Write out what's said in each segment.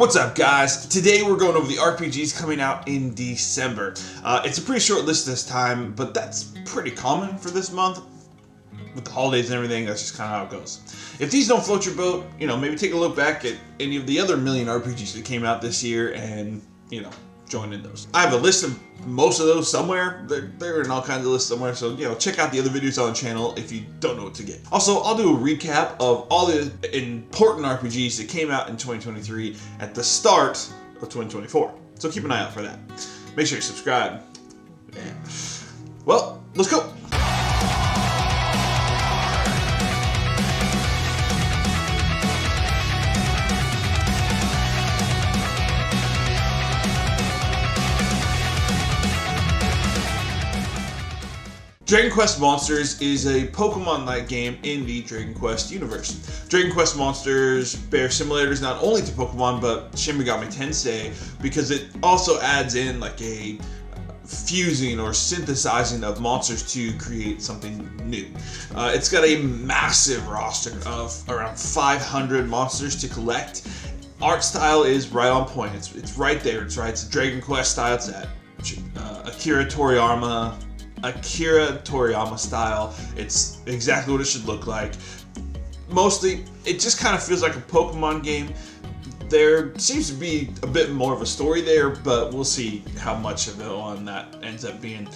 What's up, guys? Today we're going over the RPGs coming out in December. It's a pretty short list this time, but that's pretty common for this month. With the holidays and everything, that's just kind of how it goes. If these don't float your boat, maybe take a look back at any of the other million RPGs that came out this year and, join in those. I have a list of most of those somewhere. They're in all kinds of lists somewhere, so check out the other videos on the channel if you don't know what to get. Also, I'll do a recap of all the important RPGs that came out in 2023 at the start of 2024. So keep an eye out for that. Make sure you subscribe. Yeah. Well, let's go. Dragon Quest Monsters is a Pokemon-like game in the Dragon Quest universe. Dragon Quest Monsters bear similarities not only to Pokemon, but Shin Megami Tensei, because it also adds in like a fusing or synthesizing of monsters to create something new. It's got a massive roster of around 500 monsters to collect. Art style is right on point. It's right there. It's right. It's a Dragon Quest style. It's that Akira Toriyama style. It's exactly what it should look like. Mostly, it just kind of feels like a Pokemon game. There seems to be a bit more of a story there, but we'll see how much of the one that ends up being.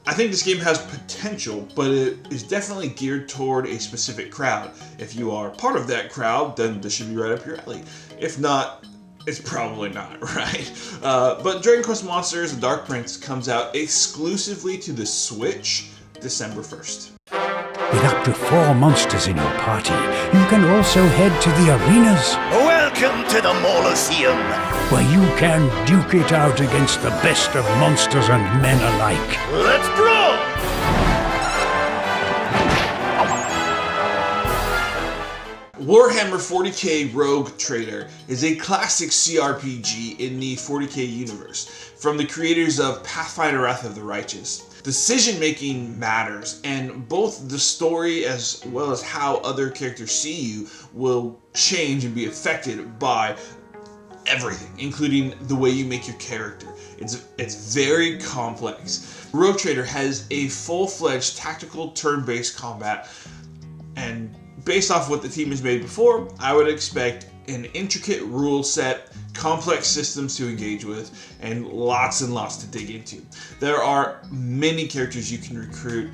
I think this game has potential, but it is definitely geared toward a specific crowd. If you are part of that crowd, then this should be right up your alley. If not, it's probably not, right? But Dragon Quest Monsters: The Dark Prince comes out exclusively to the Switch December 1st. With up to 4 monsters in your party, you can also head to the arenas. Welcome to the Molosseum, where you can duke it out against the best of monsters and men alike. Let's brawl! Warhammer 40k Rogue Trader is a classic CRPG in the 40k universe, from the creators of Pathfinder: Wrath of the Righteous. Decision-making matters, and both the story as well as how other characters see you will change and be affected by everything, including the way you make your character. It's very complex. Rogue Trader has a full-fledged tactical turn-based combat, and based off what the team has made before, I would expect an intricate rule set, complex systems to engage with, and lots to dig into. There are many characters you can recruit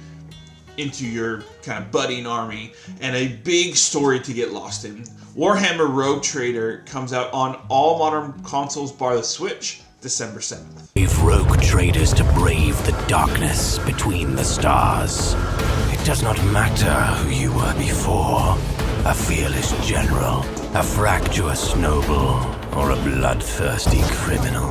into your kind of budding army, and a big story to get lost in. Warhammer Rogue Trader comes out on all modern consoles bar the Switch, December 7th. We've rogue traders to brave the darkness between the stars. It does not matter who you were before, a fearless general, a fractious noble, or a bloodthirsty criminal.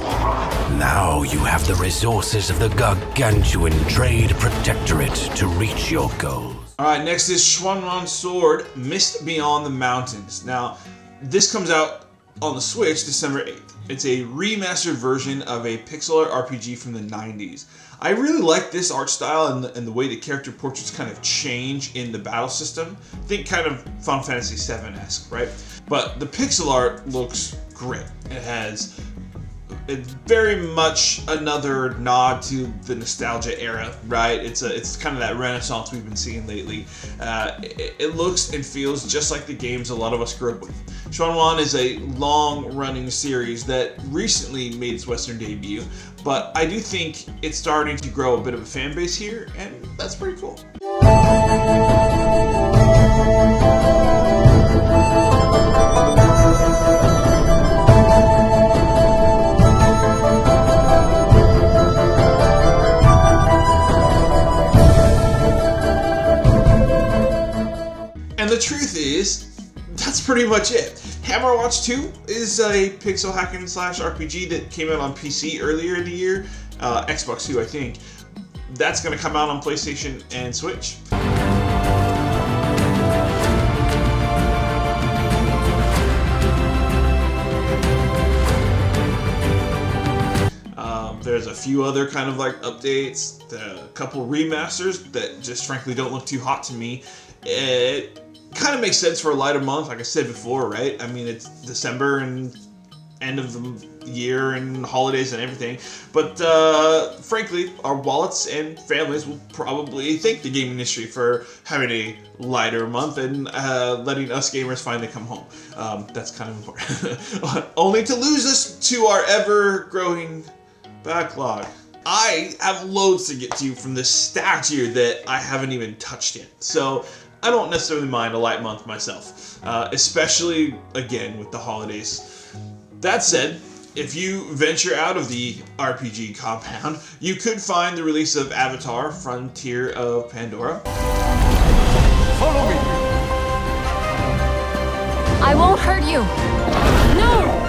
Now you have the resources of the gargantuan Trade Protectorate to reach your goals. Alright, next is Schwanwan Sword, Mist Beyond the Mountains. Now, this comes out on the Switch December 8th. It's a remastered version of a pixel art RPG from the 90s. I really like this art style and the way the character portraits kind of change in the battle system. Think kind of Final Fantasy VII-esque, right? But the pixel art looks great. It's very much another nod to the nostalgia era, right? It's kind of that renaissance we've been seeing lately. It looks and feels just like the games a lot of us grew up with. Schwanwan is a long-running series that recently made its Western debut, but I do think it's starting to grow a bit of a fan base here, and that's pretty cool. And the truth is, that's pretty much it. Hammerwatch 2 is a pixel hack and slash RPG that came out on PC earlier in the year, Xbox 2 I think. That's going to come out on PlayStation and Switch. There's a few other kind of like updates, a couple remasters that just frankly don't look too hot to me. It kind of makes sense for a lighter month, like I said before, right? I mean, it's December and end of the year and holidays and everything. But frankly, our wallets and families will probably thank the gaming industry for having a lighter month and letting us gamers finally come home. That's kind of important. Only to lose us to our ever-growing backlog. I have loads to get to from this stacked year that I haven't even touched yet. So I don't necessarily mind a light month myself, especially, again, with the holidays. That said, if you venture out of the RPG compound, you could find the release of Avatar: Frontier of Pandora. Follow me! I won't hurt you! No!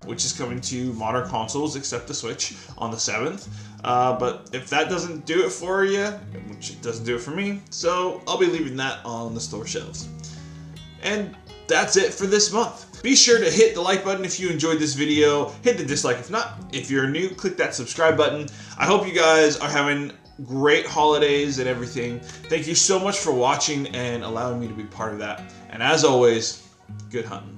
Which is coming to modern consoles except the Switch on the 7th. But if that doesn't do it for you, which it doesn't do it for me, so I'll be leaving that on the store shelves. And that's it for this month. Be sure to hit the like button if you enjoyed this video, hit the dislike if not. If you're new, click that subscribe button. I hope you guys are having great holidays and everything. Thank you so much for watching and allowing me to be part of that. And as always, good hunting.